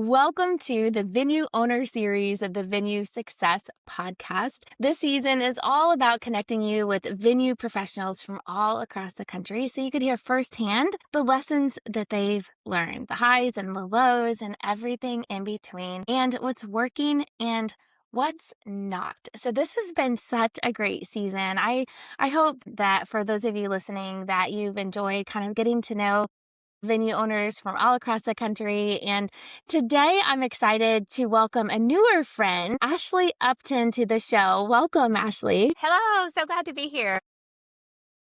Welcome to the Venue Owner Series of the Venue Success Podcast. This season is all about connecting you with venue professionals from all across the country so you could hear firsthand the lessons that they've learned, the highs and the lows and everything in between, and what's working and what's not. So this has been such a great season. I hope that for those of you listening that you've enjoyed kind of getting to know venue owners from all across the country. And today I'm excited to welcome a newer friend, Ashley Upton, to the show. Welcome, Ashley. Hello, so glad to be here.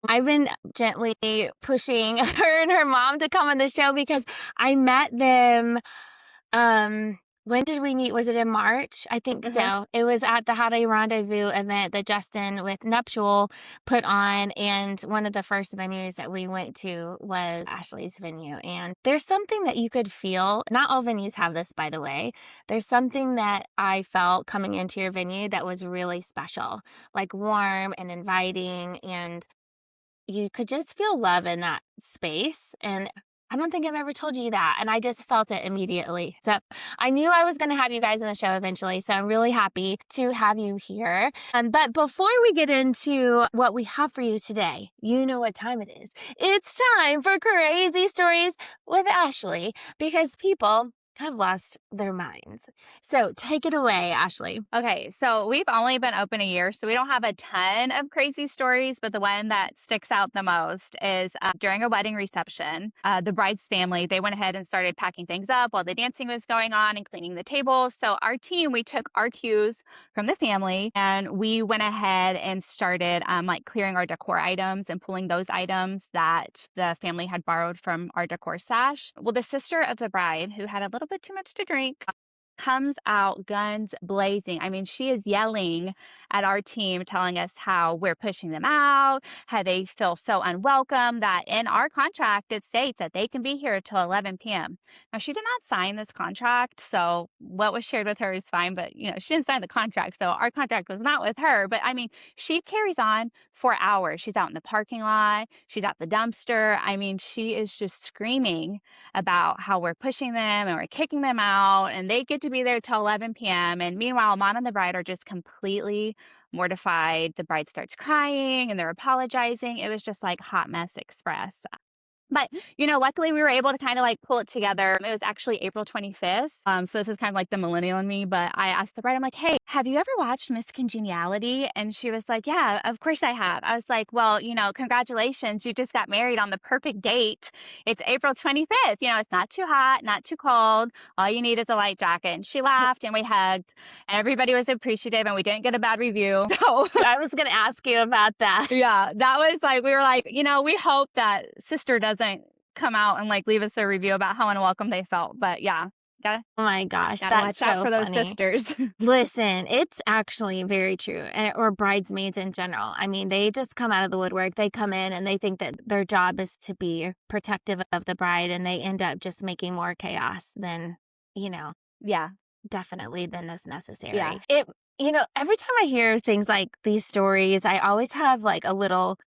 I've been gently pushing her and her mom to come on the show because I met them. When did we meet? Was it in March? I think so. It was at the How to Rendezvous event that Justin with Nuptial put on. And one of the first venues that we went to was Ashley's venue. And there's something that you could feel. Not all venues have this, by the way. There's something that I felt coming into your venue that was really special, like warm and inviting. And you could just feel love in that space. And I don't think I've ever told you that. And I just felt it immediately. So I knew I was going to have you guys on the show eventually. So I'm really happy to have you here. But before we get into what we have for you today, you know what time it is. It's time for Crazy Stories with Ashley, because people have lost their minds. So take it away, Ashley. Okay, so we've only been open a year, so we don't have a ton of crazy stories, but the one that sticks out the most is during a wedding reception, the bride's family, they went ahead and started packing things up while the dancing was going on and cleaning the table. So our team, we took our cues from the family and we went ahead and started clearing our decor items and pulling those items that the family had borrowed from our decor stash. Well, the sister of the bride, who had a little bit too much to drink, comes out guns blazing. I mean, she is yelling at our team, telling us how we're pushing them out, how they feel so unwelcome, that in our contract, it states that they can be here till 11 p.m. Now, she did not sign this contract, so what was shared with her is fine, but, she didn't sign the contract, so our contract was not with her. But, I mean, she carries on for hours. She's out in the parking lot. She's at the dumpster. I mean, she is just screaming about how we're pushing them and we're kicking them out, and they get to be there till 11 p.m. And meanwhile, mom and the bride are just completely mortified. The bride starts crying and they're apologizing. It was just like hot mess express. But, luckily we were able to kind of pull it together. It was actually April 25th. So this is kind of like the millennial in me, but I asked the bride, I'm like, hey, have you ever watched Miss Congeniality? And she was like, yeah, of course I have. I was like, well, congratulations. You just got married on the perfect date. It's April 25th. It's not too hot, not too cold. All you need is a light jacket. And she laughed and we hugged and everybody was appreciative and we didn't get a bad review. So I was going to ask you about that. Yeah, that was we were like, we hope that sister doesn't come out and leave us a review about how unwelcome they felt. But yeah, oh my gosh, gotta that's watch out so for those funny. sisters. Listen, it's actually very true. Or bridesmaids in general. I mean, they just come out of the woodwork. They come in and they think that their job is to be protective of the bride, and they end up just making more chaos than, Yeah. definitely than is necessary. Yeah. Every time I hear things like these stories, I always have a little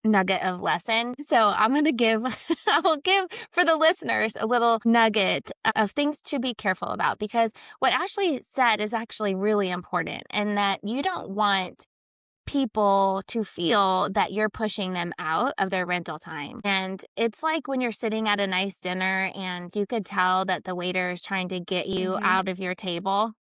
nugget of lesson. So I'm going to I'll give for the listeners a little nugget of things to be careful about, because what Ashley said is actually really important, and that you don't want people to feel that you're pushing them out of their rental time. And it's like when you're sitting at a nice dinner and you could tell that the waiter is trying to get you out of your table,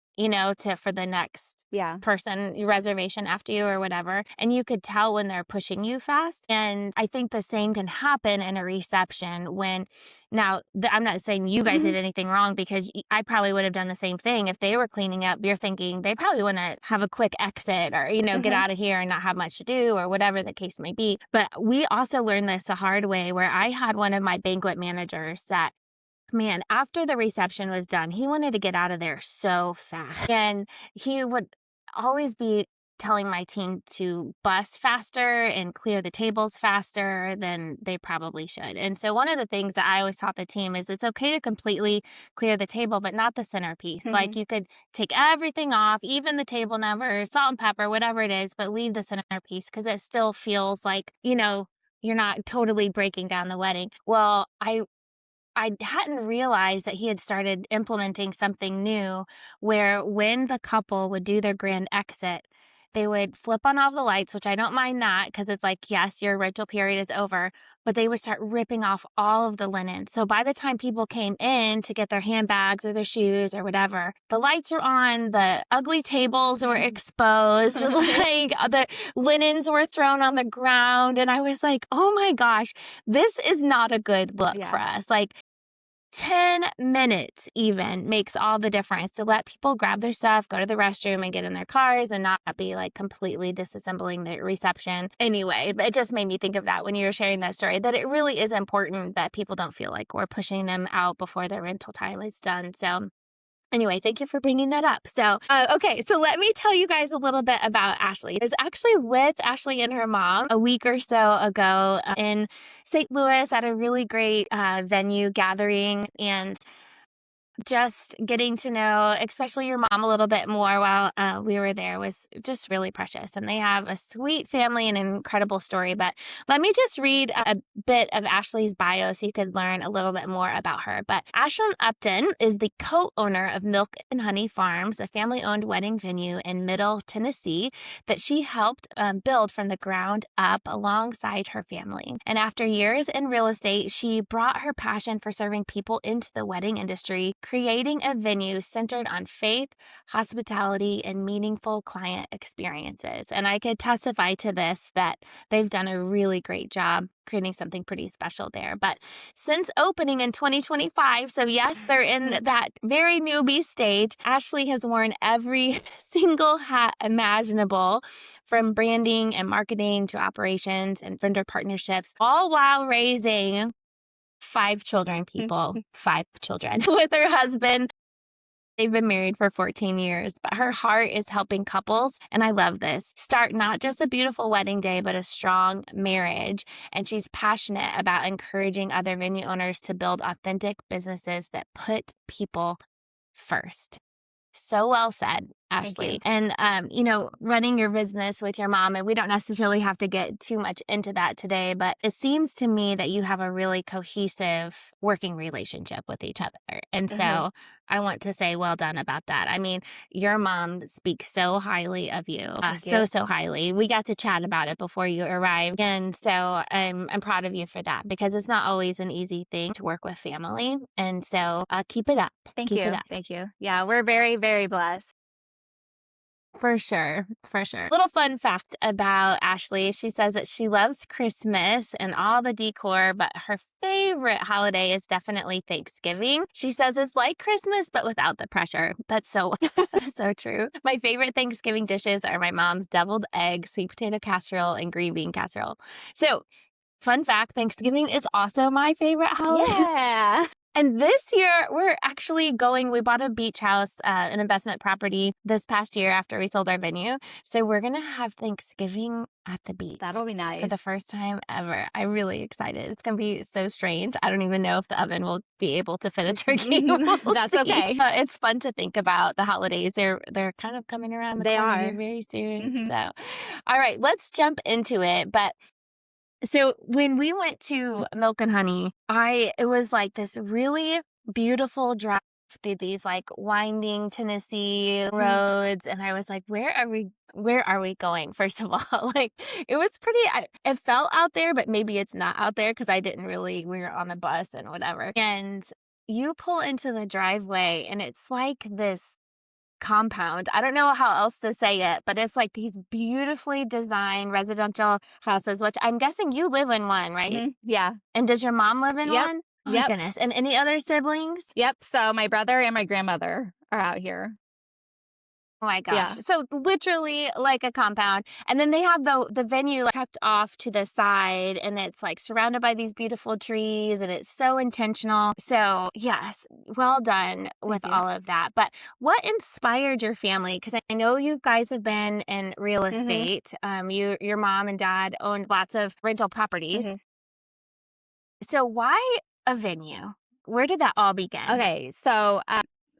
for the next person reservation after you or whatever. And you could tell when they're pushing you fast. And I think the same can happen in a reception when, I'm not saying you guys did anything wrong, because I probably would have done the same thing. If they were cleaning up, you're thinking they probably want to have a quick exit or, get out of here and not have much to do or whatever the case may be. But we also learned this the hard way, where I had one of my banquet managers that, man, after the reception was done, he wanted to get out of there so fast. And he would always be telling my team to bus faster and clear the tables faster than they probably should. And so one of the things that I always taught the team is it's okay to completely clear the table, but not the centerpiece. You could take everything off, even the table numbers, salt and pepper, whatever it is, but leave the centerpiece, because it still feels like, you're not totally breaking down the wedding. Well, I I hadn't realized that he had started implementing something new where when the couple would do their grand exit, they would flip on all the lights, which I don't mind that because it's like, yes, your rental period is over, but they would start ripping off all of the linen. So by the time people came in to get their handbags or their shoes or whatever, the lights were on, the ugly tables were exposed, like the linens were thrown on the ground. And I was like, oh my gosh, this is not a good look for us. Like 10 minutes even makes all the difference to let people grab their stuff, go to the restroom and get in their cars and not be like completely disassembling the reception. Anyway, but it just made me think of that when you were sharing that story, that it really is important that people don't feel like we're pushing them out before their rental time is done. So anyway, thank you for bringing that up. So, okay, so let me tell you guys a little bit about Ashley. I was actually with Ashley and her mom a week or so ago in St. Louis at a really great venue gathering, and just getting to know, especially your mom, a little bit more while we were there was just really precious. And they have a sweet family and an incredible story. But let me just read a bit of Ashley's bio so you could learn a little bit more about her. But Ashley Upton is the co-owner of Milk and Honey Farms, a family-owned wedding venue in Middle Tennessee that she helped build from the ground up alongside her family. And after years in real estate, she brought her passion for serving people into the wedding industry, creating a venue centered on faith, hospitality, and meaningful client experiences. And I could testify to this, that they've done a really great job creating something pretty special there. But since opening in 2025, so yes, they're in that very newbie stage, Ashley has worn every single hat imaginable, from branding and marketing to operations and vendor partnerships, all while raising 5 children, people, 5 children with her husband. They've been married for 14 years, but her heart is helping couples, and I love this, start not just a beautiful wedding day, but a strong marriage. And she's passionate about encouraging other venue owners to build authentic businesses that put people first. So well said, Ashley. And, running your business with your mom, and we don't necessarily have to get too much into that today, but it seems to me that you have a really cohesive working relationship with each other. And so I want to say well done about that. I mean, your mom speaks so highly of you, so highly. We got to chat about it before you arrived. And so I'm proud of you for that, because it's not always an easy thing to work with family. And so keep it up. Thank Keep you. it up. Thank you. Yeah, we're very, very blessed. For sure. For sure. Little fun fact about Ashley. She says that she loves Christmas and all the decor, but her favorite holiday is definitely Thanksgiving. She says it's like Christmas, but without the pressure. That's so, so true. My favorite Thanksgiving dishes are my mom's deviled egg, sweet potato casserole, and green bean casserole. So, fun fact, Thanksgiving is also my favorite holiday. Yeah. And this year, we're actually we bought a beach house, an investment property this past year after we sold our venue. So we're going to have Thanksgiving at the beach. That'll be nice. For the first time ever. I'm really excited. It's going to be so strange. I don't even know if the oven will be able to fit a turkey. That's okay. It's fun to think about the holidays. They're kind of coming around the corner here very soon. So, all right, let's jump into it. But so when we went to Milk and Honey, it was like this really beautiful drive through these like winding Tennessee roads. And I was like, where are we going? First of all, like it was it felt out there, but maybe it's not out there because we were on a bus and whatever. And you pull into the driveway and it's like this compound. I don't know how else to say it, but it's like these beautifully designed residential houses, which I'm guessing you live in one, right? Yeah. And does your mom live in one? Oh my goodness. And any other siblings? Yep. So my brother and my grandmother are out here. Oh my gosh. Yeah. So literally like a compound. And then they have the venue tucked off to the side, and it's like surrounded by these beautiful trees, and it's so intentional. So yes, well done with all of that. But what inspired your family? Because I know you guys have been in real estate. Your mom and dad owned lots of rental properties. So why a venue? Where did that all begin? Okay. So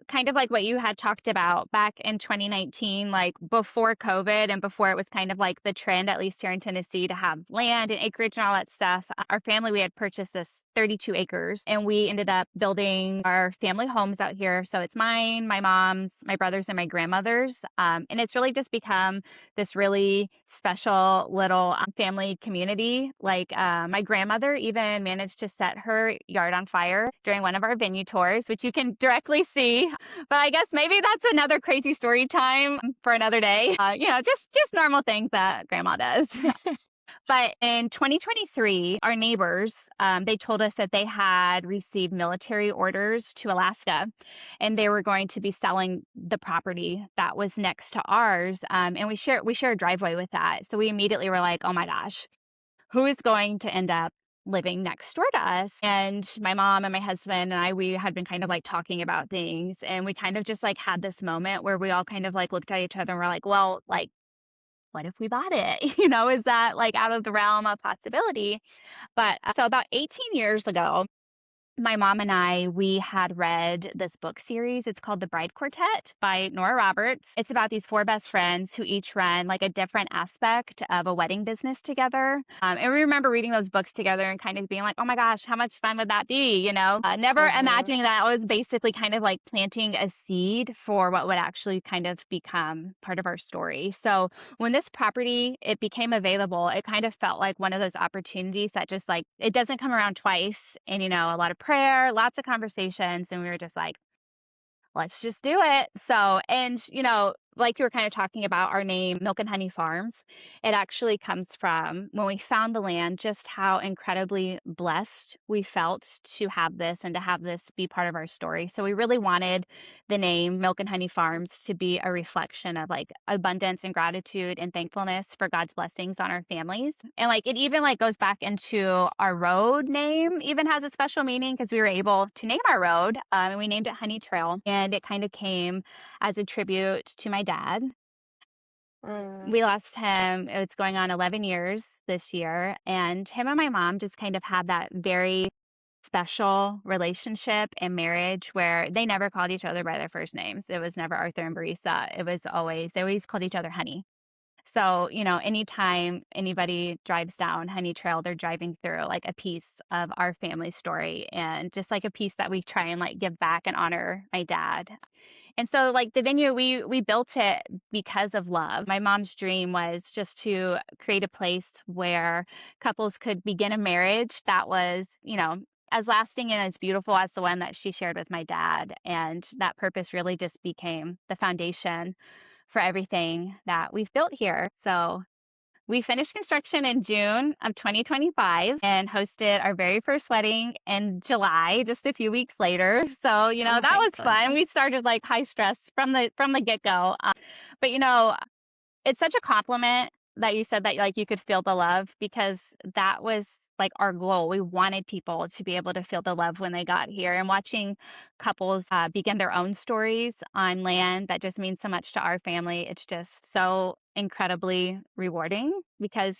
kind of like what you had talked about back in 2019, like before COVID and before it was kind of like the trend, at least here in Tennessee, to have land and acreage and all that stuff. Our family, we had purchased this 32 acres and we ended up building our family homes out here. So it's mine, my mom's, my brother's, and my grandmother's. And it's really just become this really special little family community. Like my grandmother even managed to set her yard on fire during one of our venue tours, which you can directly see. But I guess maybe that's another crazy story time for another day. Just normal things that grandma does. But in 2023, our neighbors, they told us that they had received military orders to Alaska, and they were going to be selling the property that was next to ours. And we share a driveway with that, so we immediately were like, "Oh my gosh, who is going to end up living next door to us?" And my mom and my husband and I, we had been kind of like talking about things, and we kind of just like had this moment where we all kind of like looked at each other and we're like, "Well, like, what if we bought it?" Is that like out of the realm of possibility? But so about 18 years ago, my mom and I, we had read this book series. It's called The Bride Quartet by Nora Roberts. It's about these four best friends who each run like a different aspect of a wedding business together. And we remember reading those books together and kind of being like, oh my gosh, how much fun would that be? Never Mhm. imagining that I was basically kind of like planting a seed for what would actually kind of become part of our story. So when this property, it became available, it kind of felt like one of those opportunities that just like, it doesn't come around twice. And, a lot of prayer, lots of conversations. And we were just like, let's just do it. So, and, like you were kind of talking about our name, Milk and Honey Farms, it actually comes from when we found the land, just how incredibly blessed we felt to have this and to have this be part of our story. So we really wanted the name Milk and Honey Farms to be a reflection of like abundance and gratitude and thankfulness for God's blessings on our families. And like it even like goes back into our road name, even has a special meaning because we were able to name our road, and we named it Honey Trail. And it kind of came as a tribute to my dad. Mm. We lost him, it's going on 11 years this year, and him and my mom just kind of had that very special relationship and marriage where they never called each other by their first names. It was never Arthur and Barisa. It was always, they always called each other Honey. So, anytime anybody drives down Honey Trail, they're driving through like a piece of our family story and just like a piece that we try and like give back and honor my dad. And so like the venue, we built it because of love. My mom's dream was just to create a place where couples could begin a marriage that was, as lasting and as beautiful as the one that she shared with my dad. And that purpose really just became the foundation for everything that we've built here. So we finished construction in June of 2025 and hosted our very first wedding in July, just a few weeks later. So, Oh that my was fun. goodness. We started like high stress from the get-go. But it's such a compliment that you said that like you could feel the love because that was like our goal. We wanted people to be able to feel the love when they got here, and watching couples begin their own stories on land that just means so much to our family. It's just so incredibly rewarding because,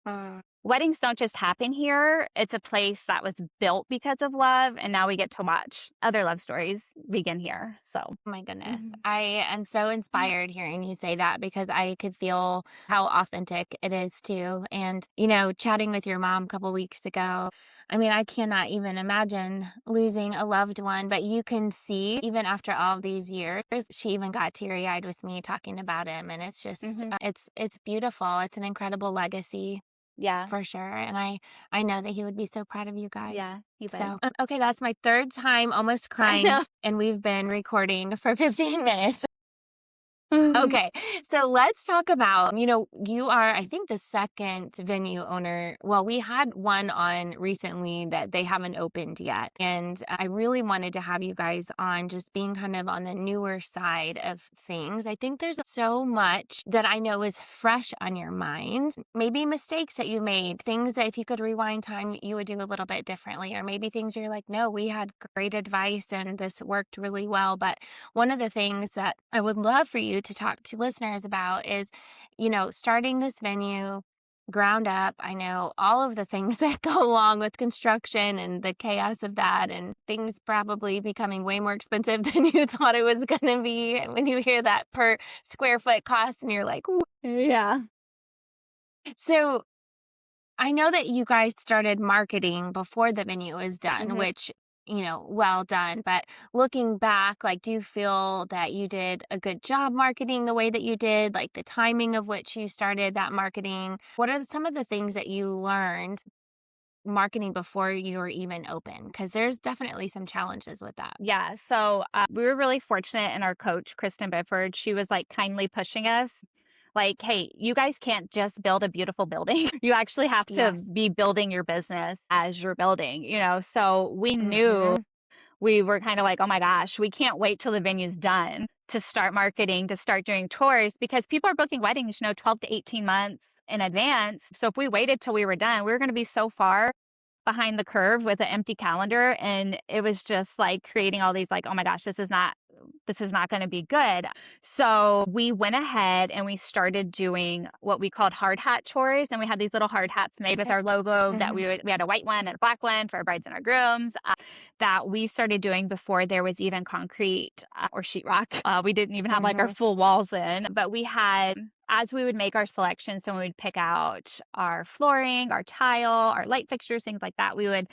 Mm. weddings don't just happen here. It's a place that was built because of love, and now we get to watch other love stories begin here. So, Oh my goodness. mhm. I am so inspired hearing you say that because I could feel how authentic it is too. And, chatting with your mom a couple weeks ago, I mean, I cannot even imagine losing a loved one, but you can see even after all these years, she even got teary-eyed with me talking about him. And it's just, Mhm. it's beautiful. It's an incredible legacy. Yeah. For sure, and I know that he would be so proud of you guys. Yeah, he would. So, okay, that's my 3rd time almost I crying, know. and we've been recording for 15 minutes. Okay, so let's talk about, you are, I think, the second venue owner. Well, we had one on recently that they haven't opened yet. And I really wanted to have you guys on just being kind of on the newer side of things. I think there's so much that I know is fresh on your mind. Maybe mistakes that you made, things that if you could rewind time, you would do a little bit differently. Or maybe things you're like, no, we had great advice and this worked really well. But one of the things that I would love for you to talk to listeners about is, starting this venue. ground up. I know all of the things that go along with construction and the chaos of that, and things probably becoming way more expensive than you thought it was going to be. And when you hear that per square foot cost, and you're like, "Wh-" Yeah. so I know that you guys started marketing before the venue was done, Mhm. which, well done. But looking back, like, do you feel that you did a good job marketing the way that you did? Like the timing of which you started that marketing? What are some of the things that you learned marketing before you were even open? Because there's definitely some challenges with that. Yeah. So we were really fortunate in our coach, Kristen Bifford. She was like kindly pushing us, like, hey, you guys can't just build a beautiful building. You actually have to Yes. be building your business as you're building, So we knew Mm-hmm. we were kind of like, oh my gosh, we can't wait till the venue's done to start marketing, to start doing tours because people are booking weddings, 12 to 18 months in advance. So if we waited till we were done, we were going to be so far behind the curve with an empty calendar, and it was just like creating all these like, oh my gosh, this is not going to be good. So we went ahead and we started doing what we called hard hat tours, and we had these little hard hats made with Okay. our logo that Mm-hmm. we had a white one and a black one for our brides and our grooms, that we started doing before there was even concrete or sheetrock. We didn't even have like our Mm-hmm. full walls in, but we had, as we would make our selections, so we would pick out our flooring, our tile, our light fixtures, things like that, we would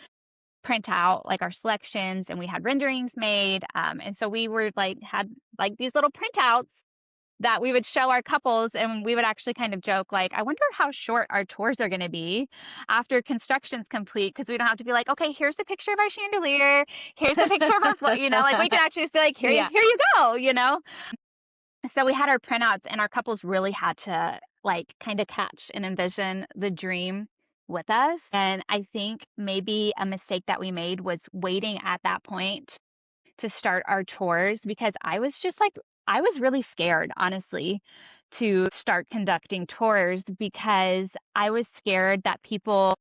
print out like our selections and we had renderings made. And so we were like, had like these little printouts that we would show our couples, and we would actually kind of joke like, I wonder how short our tours are going to be after construction's complete, because we don't have to be like, okay, here's a picture of our chandelier, here's a picture of our like we can actually just be like, here Yeah. here you go. So we had our printouts, and our couples really had to like kind of catch and envision the dream with us. And I think maybe a mistake that we made was waiting at that point to start our tours, because I was really scared, honestly, to start conducting tours because I was scared that people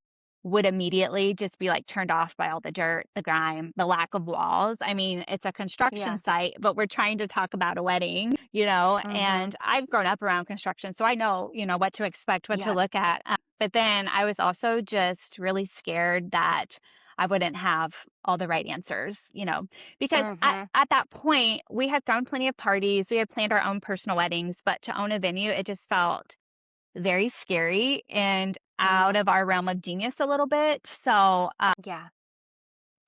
would immediately just be like turned off by all the dirt, the grime, the lack of walls. I mean, it's a construction Yeah. site, but we're trying to talk about a wedding, Mm-hmm. and I've grown up around construction, so I know, what to expect, what to Yeah. look at. But then I was also just really scared that I wouldn't have all the right answers, because Mm-hmm. at that point, we had thrown plenty of parties, we had planned our own personal weddings, but to own a venue, it just felt very scary and out Mm. of our realm of genius a little bit. So, Yeah.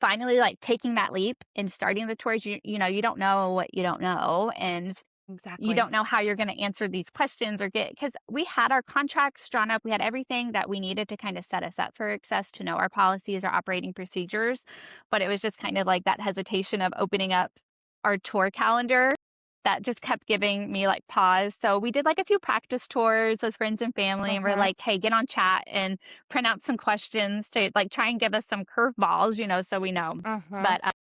finally, like, taking that leap and starting the tours, you don't know what you don't know, and you Exactly. don't know how you're gonna answer these questions or because we had our contracts drawn up, we had everything that we needed to kinda set us up for success, to know our policies, our operating procedures, but it was just kind of like that hesitation of opening up our tour calendar that just kept giving me, like, pause. So we did, like, a few practice tours with friends and family, and we're Mm-hmm. like, "Hey, get on chat and print out some questions to, like, try and give us some curveballs, so we know." Mm-hmm. But,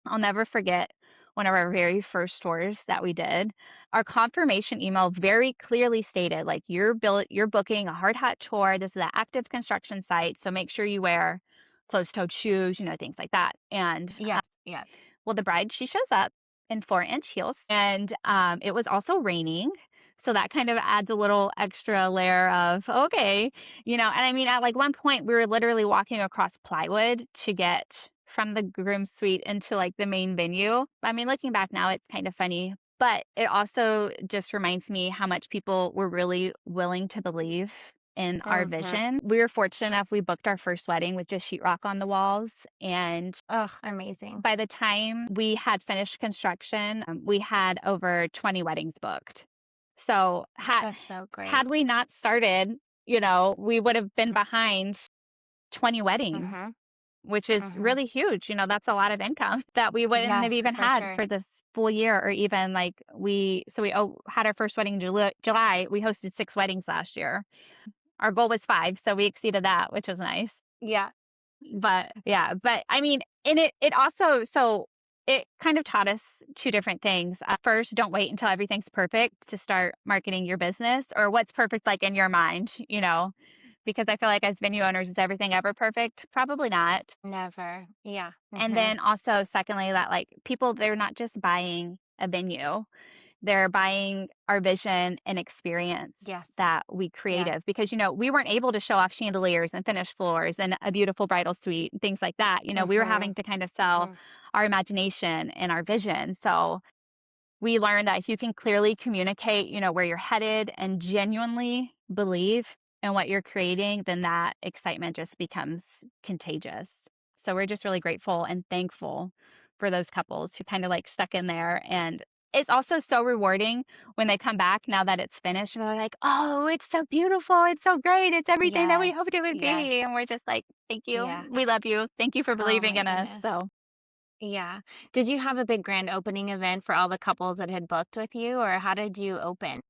I'll never forget one of our very first tours that we did. Our confirmation email very clearly stated, like, you're booking a hard hat tour. This is an active construction site, so make sure you wear closed-toed shoes, things like that. And Yes. Yes. well, the bride, she shows up in 4-inch heels, and it was also raining. So that kind of adds a little extra layer of, okay, and I mean, at like one point, we were literally walking across plywood to get from the groom suite into like the main venue. I mean, looking back now, it's kind of funny, but it also just reminds me how much people were really willing to believe in our Mm-hmm. vision. We were fortunate enough, we booked our first wedding with just sheetrock on the walls, and Oh, amazing. by the time we had finished construction, we had over 20 weddings booked. So That's so great. had we not started, we would have been behind 20 weddings, Mm-hmm. which is Mm-hmm. really huge. That's a lot of income that we wouldn't have Yes, even for had sure. for this full year, or even like had our first wedding in July. We hosted 6 weddings last year. Our goal was 5, so we exceeded that, which was nice. Yeah. But yeah, but I mean, and it also, so it kind of taught us 2 different things. First, don't wait until everything's perfect to start marketing your business, or what's perfect like in your mind, because I feel like as venue owners, is everything ever perfect? Probably not. Never. Yeah. And Mm-hmm. then also secondly, that like people, they're not just buying a venue. they're buying our vision and experience Yes. that we Yeah. creative because, we weren't able to show off chandeliers and finished floors and a beautiful bridal suite and things like that. We were Mhm. having to kind of sell Mhm. our imagination and our vision. So we learned that if you can clearly communicate, where you're headed and genuinely believe in what you're creating, then that excitement just becomes contagious. So we're just really grateful and thankful for those couples who kind of like stuck in there. And it's also so rewarding when they come back now that it's finished and they're like, oh, it's so beautiful. It's so great. It's everything that we Yes. hoped it would Yes. be. And we're just like, thank you. Yeah. We love you. Thank you for Oh believing my in us. goodness. So Yeah. Did you have a big grand opening event for all the couples that had booked with you, or how did you open?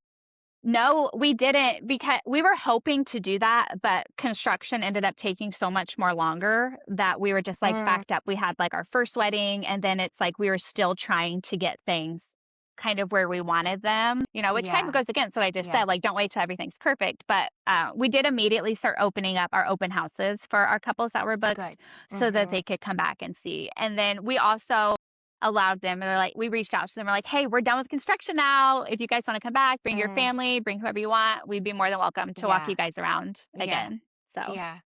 no, we didn't because we were hoping to do that, but construction ended up taking so much more longer that we were just like Mm, backed up. We had like our first wedding, and then it's like we were still trying to get things kind of where we wanted them, which kind of yeah. goes against what I just Yeah. said. Like, don't wait till everything's perfect. But we did immediately start opening up our open houses for our couples that were booked Good. so that Mhm. they could come back and see. And then we also allowed them. They're like, we reached out to them. We're like, hey, we're done with construction now. If you guys want to come back, bring your Mm, family, bring whoever you want. We'd be more than welcome to walk yeah. you guys around Yeah. again. So, Yeah.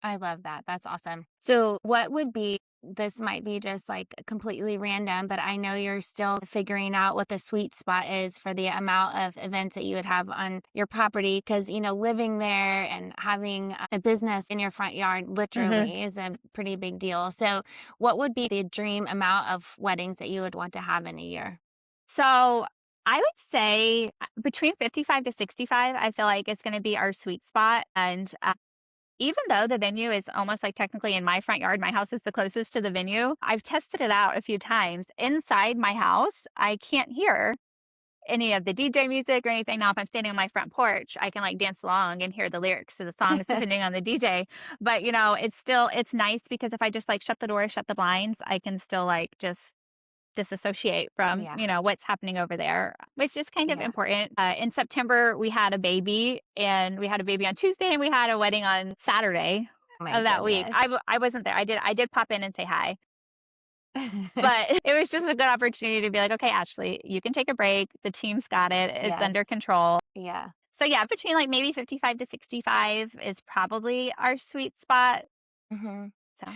I love that. That's awesome. So, what would be this might be just like completely random, but I know you're still figuring out what the sweet spot is for the amount of events that you would have on your property. Because, living there and having a business in your front yard mhm. literally is a pretty big deal. So, what would be the dream amount of weddings that you would want to have in a year? So I would say between 55 to 65, I feel like it's going to be our sweet spot. And even though the venue is almost like technically in my front yard, my house is the closest to the venue. I've tested it out a few times. Inside my house, I can't hear any of the DJ music or anything. Now, if I'm standing on my front porch, I can like dance along and hear the lyrics to the songs depending on the DJ. But it's nice because if I just like shut the door, shut the blinds, I can still like just disassociate from, Yeah. what's happening over there, which is kind of Yeah. important. In September, we had a baby, and we had a baby on Tuesday, and we had a wedding on Saturday My of that week. goodness. I wasn't there. I did pop in and say hi, but it was just a good opportunity to be like, okay, Ashley, you can take a break. The team's got it. It's Yes. under control. Yeah. So yeah, between like maybe 55 to 65 is probably our sweet spot. hmm So,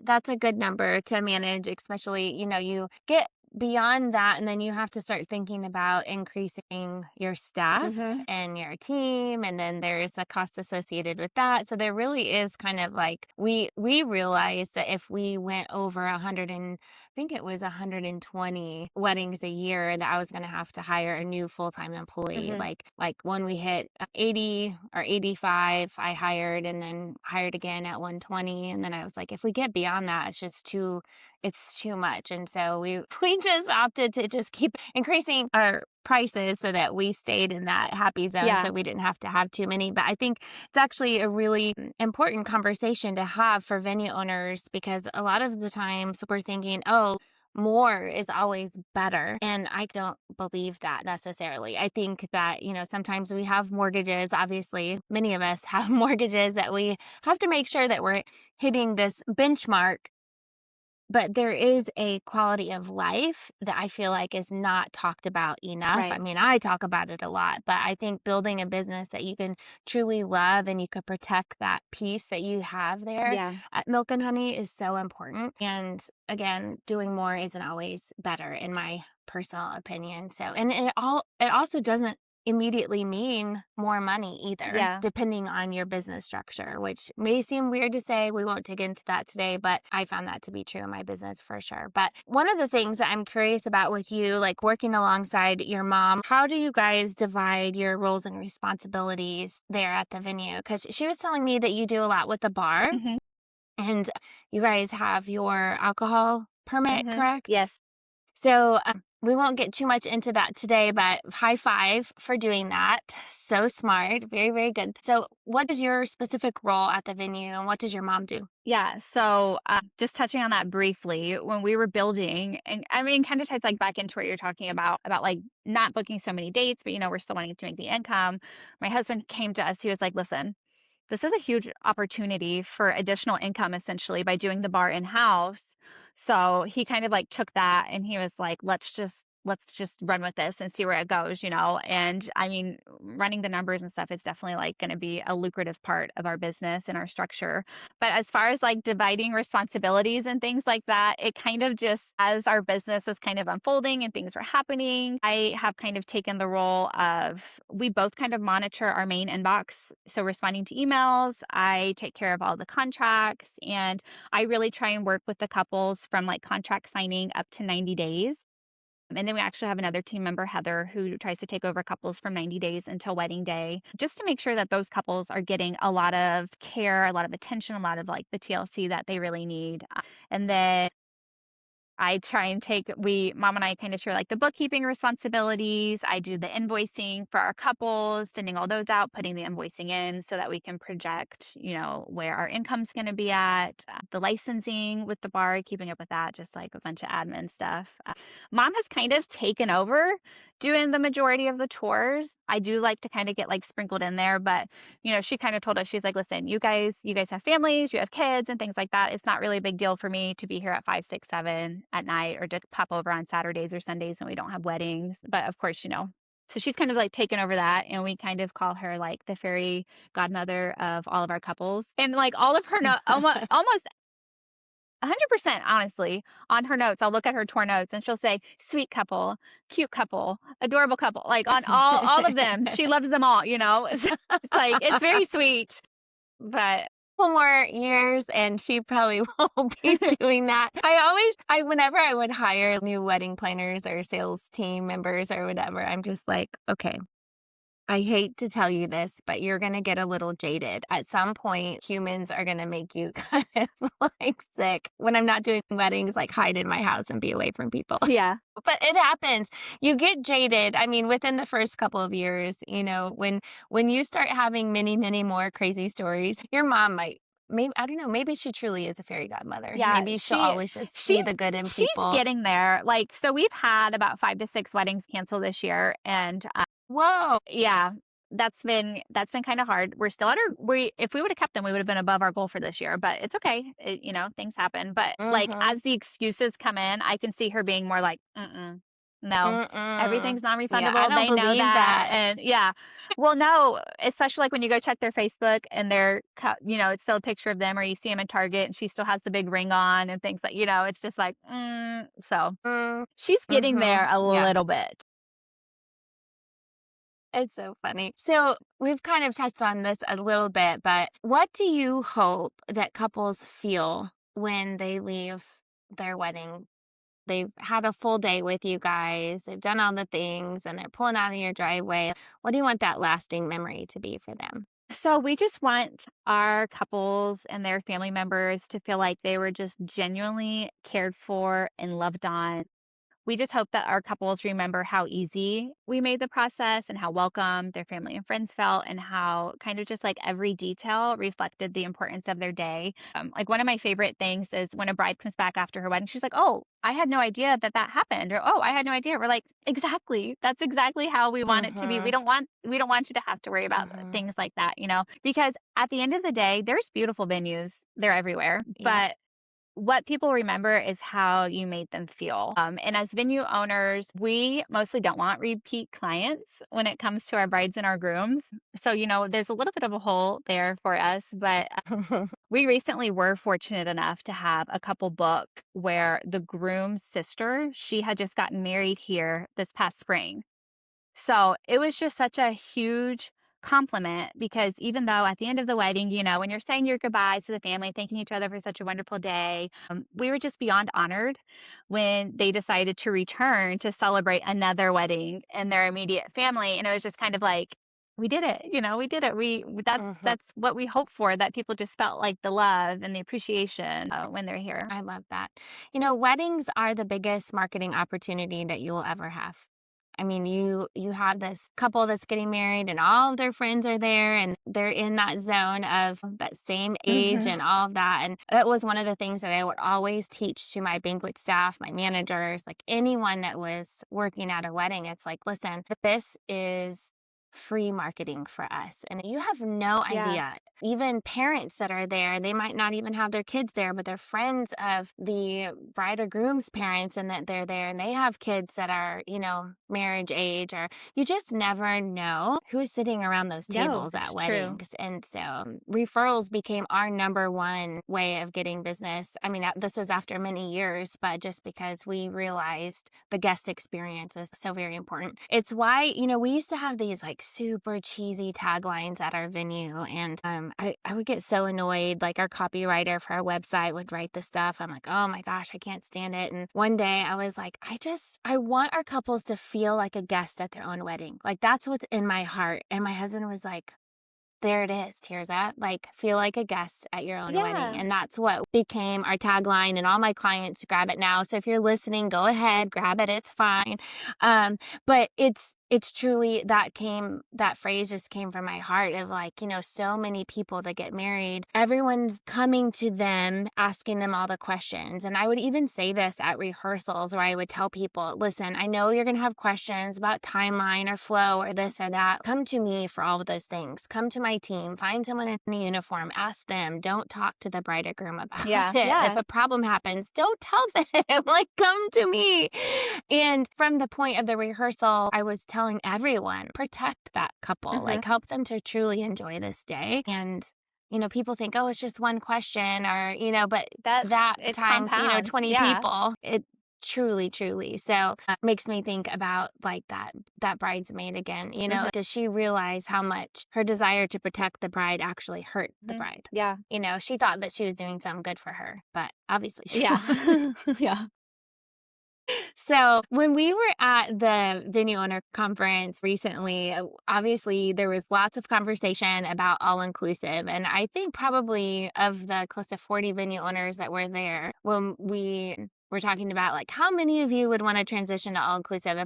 That's a good number to manage, especially, you get beyond that and then you have to start thinking about increasing your staff hmm and your team, and then there's a cost associated with that. So there really is kind of like we realized that if we went over 100 and I think it was 120 weddings a year, that I was going to have to hire a new full-time employee. hmm Like when we hit 80 or 85, I hired, and then hired again at 120, and then I was like, if we get beyond that, it's too much. And so we we just opted to just keep increasing our prices so that we stayed in that happy zone, yeah, so we didn't have to have too many. But I think it's actually a really important conversation to have for venue owners, because a lot of the times we're thinking, oh, more is always better. And I don't believe that necessarily. I think that, sometimes we have mortgages. Obviously, many of us have mortgages that we have to make sure that we're hitting this benchmark, but there is a quality of life that I feel like is not talked about enough. I right. mean, I talk about it a lot, but I think building a business that you can truly love and you could protect that peace that you have there Yeah, at Milk and Honey is so important. And again, doing more isn't always better in my personal opinion. So, and it also doesn't immediately mean more money either, yeah. depending on your business structure, which may seem weird to say. We won't dig into that today, but I found that to be true in my business for sure. But one of the things that I'm curious about with you, like working alongside your mom, how do you guys divide your roles and responsibilities there at the venue? Because she was telling me that you do a lot with the bar, hmm and you guys have your alcohol permit, correct? Yes. So we won't get too much into that today, but high five for doing that. So smart. Very, very good. So, what is your specific role at the venue, and what does your mom do? Yeah. So, just touching on that briefly, when we were building, and I mean, kind of ties like back into what you're talking about like not booking so many dates, but we're still wanting to make the income. My husband came to us. He was like, listen, this is a huge opportunity for additional income essentially by doing the bar in house. So he kind of like took that and he was like, let's just let's just run with this and see where it goes, you know? And I mean, running the numbers and stuff is definitely like going to be a lucrative part of our business and our structure. But as far as like dividing responsibilities and things like that, it kind of just, as our business was kind of unfolding and things were happening, I have kind of taken the role of, we both kind of monitor our main inbox. So responding to emails, I take care of all the contracts, and I really try and work with the couples from like contract signing up to 90 days. And then we actually have another team member, Heather, who tries to take over couples from 90 days until wedding day, just to make sure that those couples are getting a lot of care, a lot of attention, a lot of like the TLC that they really need. And then I try and mom and I kind of share like the bookkeeping responsibilities. I do the invoicing for our couples, sending all those out, putting the invoicing in so that we can project, you know, where our income's going to be at, the licensing with the bar, keeping up with that, just like a bunch of admin stuff. Mom has kind of taken over doing the majority of the chores. I do like to kind of get like sprinkled in there, but you know, she kind of told us, she's like, listen, you guys have families, you have kids and things like that. It's not really a big deal for me to be here at 5, 6, 7 at night, or to pop over on Saturdays or Sundays when we don't have weddings. But of course, you know, so she's kind of like taken over that. And we kind of call her like the fairy godmother of all of our couples. And like all of her, almost 100%, honestly, on her notes, I'll look at her tour notes and she'll say, sweet couple, cute couple, adorable couple, like on all of them. She loves them all, you know? It's like, it's very sweet, but Couple more years and she probably won't be doing that. Whenever I would hire new wedding planners or sales team members or whatever, I'm just like, okay, I hate to tell you this, but you're going to get a little jaded. At some point, humans are going to make you kind of like sick. When I'm not doing weddings, like hide in my house and be away from people. yeah. But it happens. You get jaded. I mean, within the first couple of years, you know, when you start having many, many more crazy stories, your mom might, maybe, I don't know, maybe she truly is a fairy godmother. Yeah, Maybe she'll always just she's see the good in she's people. getting there. Like, so we've had about 5 to 6 weddings canceled this year, and Whoa. yeah, that's been kind of hard. We're still at our we if we would have kept them, we would have been above our goal for this year, but it's okay. You know, things happen. But like Mm-hmm. as the excuses come in, I can see her being more like, mm-mm, no, Mm-mm. everything's Yeah, I non-refundable. don't They know believe that. that. And yeah. Well, no, especially like when you go check their Facebook and you know, it's still a picture of them, or you see them in Target and she still has the big ring on and things like, you know, it's just like, so she's getting Mm-hmm. there a Yeah. little bit. It's so funny. So we've kind of touched on this a little bit, but what do you hope that couples feel when they leave their wedding? They've had a full day with you guys, they've done all the things, and they're pulling out of your driveway. What do you want that lasting memory to be for them? So we just want our couples and their family members to feel like they were just genuinely cared for and loved on. We just hope that our couples remember how easy we made the process and how welcome their family and friends felt, and how kind of just like every detail reflected the importance of their day. Like one of my favorite things is when a bride comes back after her wedding, she's like, "Oh, I had no idea that that happened," or "Oh, I had no idea." We're like, "Exactly. That's exactly how we want it to be. Mhm. We don't want you to have to worry about Mhm. things like that, you know, because at the end of the day, there's beautiful venues. They're everywhere, Yep. but what people remember is how you made them feel. And as venue owners, we mostly don't want repeat clients when it comes to our brides and our grooms. So, you know, there's a little bit of a hole there for us. But we recently were fortunate enough to have a couple book where the groom's sister, she had just gotten married here this past spring. So it was just such a huge compliment, because even though at the end of the wedding, you know, when you're saying your goodbyes to the family, thanking each other for such a wonderful day, we were just beyond honored when they decided to return to celebrate another wedding in their immediate family. And it was just kind of like, we did it, you know, we did it. Mhm. That's what we hope for, that people just felt like the love and the appreciation when they're here. I love that. You know, weddings are the biggest marketing opportunity that you will ever have. I mean, you have this couple that's getting married and all of their friends are there and they're in that zone of that same age Hmm. and all of that. And that was one of the things that I would always teach to my banquet staff, my managers, like anyone that was working at a wedding. It's like, listen, this is free marketing for us. And you have no Yeah. idea. Even parents that are there, they might not even have their kids there, but they're friends of the bride or groom's parents and that they're there and they have kids that are, marriage age, or you just never know who's sitting around those No, tables at it's true. weddings. And so referrals became our number one way of getting business. I mean, this was after many years, but just because we realized the guest experience was so very important. It's why, we used to have these like super cheesy taglines at our venue. And I would get so annoyed. Like our copywriter for our website would write the stuff. I'm like, oh my gosh, I can't stand it. And one day I was like, I want our couples to feel like a guest at their own wedding. Like that's what's in my heart. And my husband was like, there it is, Tirzah. Like, feel like a guest at your own wedding. Yeah. And that's what became our tagline. And all my clients grab it now. So if you're listening, go ahead, grab it. It's fine. Um, but it's truly that phrase just came from my heart of like, so many people that get married, everyone's coming to them, asking them all the questions. And I would even say this at rehearsals where I would tell people, listen, I know you're going to have questions about timeline or flow or this or that. Come to me for all of those things. Come to my team, find someone in a uniform, ask them. Don't talk to the bride or groom about Yeah. it. If Yeah. a problem happens, don't tell them, like, come to me. And from the point of the rehearsal, I was telling everyone, protect that couple, Hmm. like help them to truly enjoy this day. And, people think, oh, it's just one question or, but That that it times, compounds. 20 Yeah. people, it truly, truly. So makes me think about like that bridesmaid again, Hmm. does she realize how much her desire to protect the bride actually hurt the Hmm. bride? Yeah. She thought that she was doing something good for her, but obviously she Yeah. was. Yeah. So when we were at the venue owner conference recently, obviously there was lots of conversation about all inclusive. And I think probably of the close to 40 venue owners that were there, when we were talking about like how many of you would want to transition to all inclusive,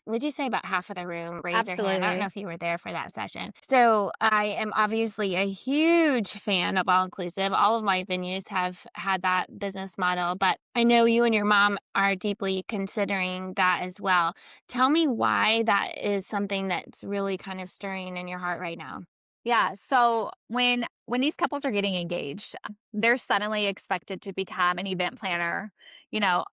would you say about half of the room raised their hand? I don't know Absolutely. if you were there for that session. So I am obviously a huge fan of all inclusive. All of my venues have had that business model, but I know you and your mom are deeply considering that as well. Tell me why that is something that's really kind of stirring in your heart right now. Yeah. So when these couples are getting engaged, they're suddenly expected to become an event planner.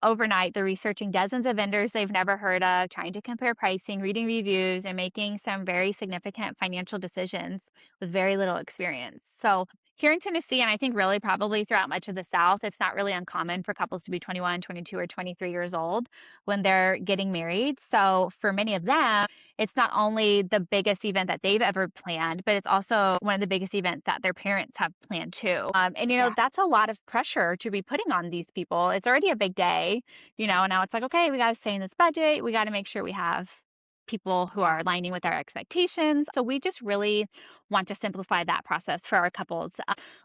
Overnight, they're researching dozens of vendors they've never heard of, trying to compare pricing, reading reviews, and making some very significant financial decisions with very little experience. So here in Tennessee, and I think really probably throughout much of the South, it's not really uncommon for couples to be 21, 22, or 23 years old when they're getting married. So for many of them, it's not only the biggest event that they've ever planned, but it's also one of the biggest events that their parents have planned too. And Yeah. that's a lot of pressure to be putting on these people. It's already a big day, and now it's like, okay, we got to stay in this budget. We got to make sure we have people who Yeah. are aligning with our expectations. So we just really want to simplify that process for our couples.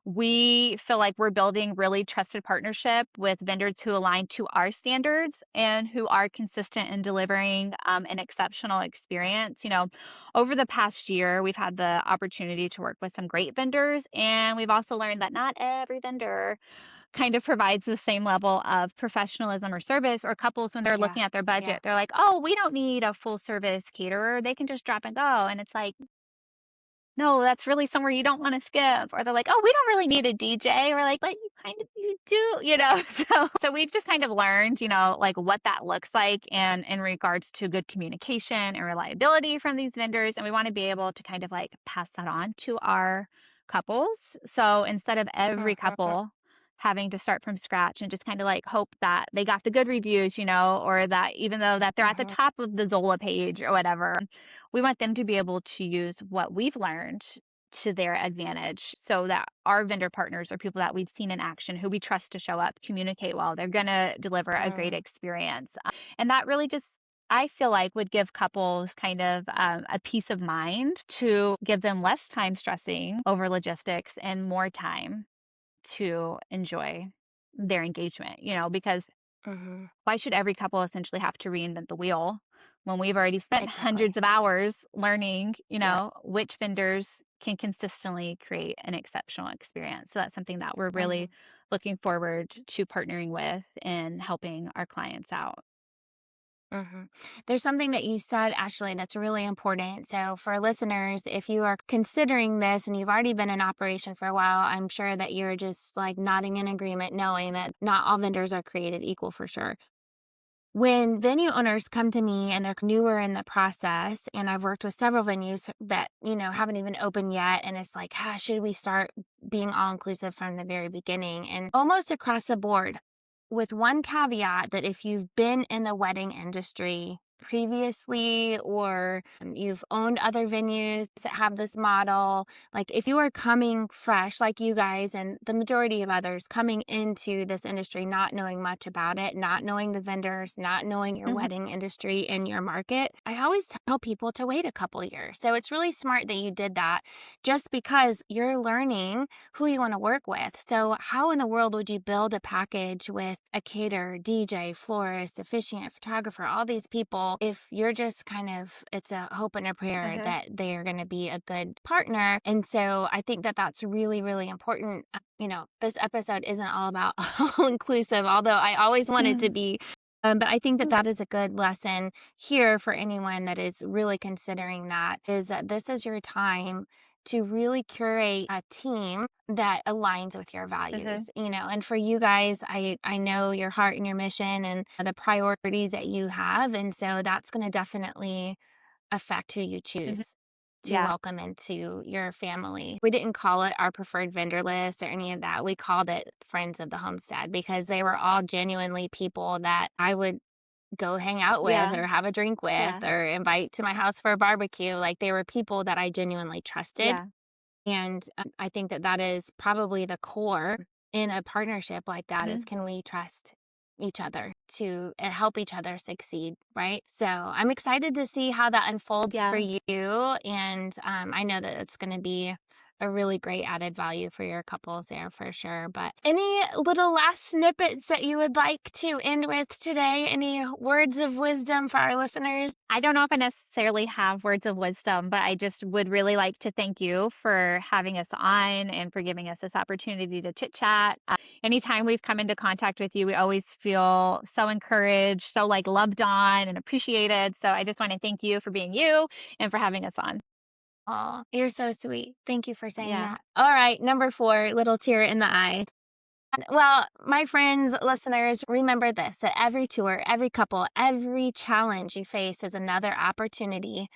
We feel like we're building really trusted partnership with vendors who align to our standards and who are consistent in delivering an exceptional experience. Over the past year, we've had the opportunity to work with some great vendors, and we've also learned that not every vendor kind of provides the same level of professionalism or service, or couples when they're Yeah. looking at their Yeah. budget, they're like, "Oh, we don't need a full service caterer. They can just drop and go." And it's like, no, that's really somewhere you don't wanna skip. Or they're like, "Oh, we don't really need a DJ." We're like, "But you do," you know? So we've just kind of learned, like, what that looks like and in regards to good communication and reliability from these vendors, and we wanna be able to kind of, like, pass that on to our couples. So instead of every Mhm. couple having to start from scratch and just kinda, like, hope that they got the good reviews, or that even though that they're at the Mhm. top of the Zola page or whatever, we want them to be able to use what we've learned to their advantage so that our vendor partners are people that we've seen in action, who we trust to show up, communicate well. They're going to deliver a great Mm. experience. And that really just, I feel like, would give couples kind of a peace of mind to give them less time stressing over logistics and more time to enjoy their engagement, because Mhm. why should every couple essentially have to reinvent the wheel when we've already spent Exactly. hundreds of hours learning, Yeah. which vendors can consistently create an exceptional experience? So that's something that we're really Mhm. looking forward to partnering with and helping our clients out. Mhm. There's something that you said, Ashley, that's really important. So, for listeners, if you are considering this and you've already been in operation for a while, I'm sure that you're just like nodding in agreement, knowing that not all vendors are created equal for sure. When venue owners come to me and they're newer in the process, and I've worked with several venues that, haven't even opened yet, and it's like, should we start being all inclusive from the very beginning? And almost across the board, with one caveat that if you've been in the wedding industry previously or you've owned other venues that have this model, like if you are coming fresh, like you guys and the majority of others coming into this industry, not knowing much about it, not knowing the vendors, not knowing your Mhm. wedding industry and your market, I always tell people to wait a couple years. So it's really smart that you did that, just because you're learning who you want to work with. So how in the world would you build a package with a caterer, DJ, florist, officiant, photographer, all these people, if you're just it's a hope and a prayer Uh-huh. that they are going to be a good partner? And so I think that that's really, really important. This episode isn't all about all inclusive, although I always want it to Mhm. be. But I think that that is a good lesson here for anyone that is really considering that, is that this is your time to really curate a team that aligns with your Uh-huh. values, and for you guys, I know your heart and your mission and the priorities that you have. And so that's going to definitely affect who you Mhm. choose to Yeah. welcome into your family. We didn't call it our preferred vendor list or any of that. We called it Friends of the Homestead, because they were all genuinely people that I would go hang out with Yeah. or have a drink with Yeah. or invite to my house for a barbecue. Like, they were people that I genuinely trusted. Yeah. And I think that that is probably the core in a partnership like that, is, Mhm. can we trust each other to help each other succeed, right? So I'm excited to see how that unfolds for Yeah. you. And I know that it's going to be a really great added value for your couples there for sure. But any little last snippets that you would like to end with today? Any words of wisdom for our listeners? I don't know if I necessarily have words of wisdom, but I just would really like to thank you for having us on and for giving us this opportunity to chit chat. Anytime we've come into contact with you, we always feel so encouraged, so like loved on and appreciated. So I just want to thank you for being you and for having us on. Oh, you're so sweet. Thank you for saying Yeah. that. All right, number 4, little tear in the eye. Well, my friends, listeners, remember this, that every tour, every couple, every challenge you face is another opportunity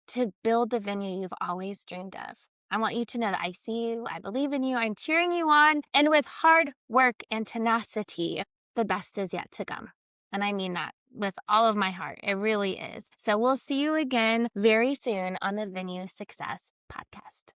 to build the venue you've always dreamed of. I want you to know that I see you, I believe in you, I'm cheering you on, and with hard work and tenacity, the best is yet to come. And I mean that with all of my heart. It really is. So we'll see you again very soon on the Venue Success Podcast.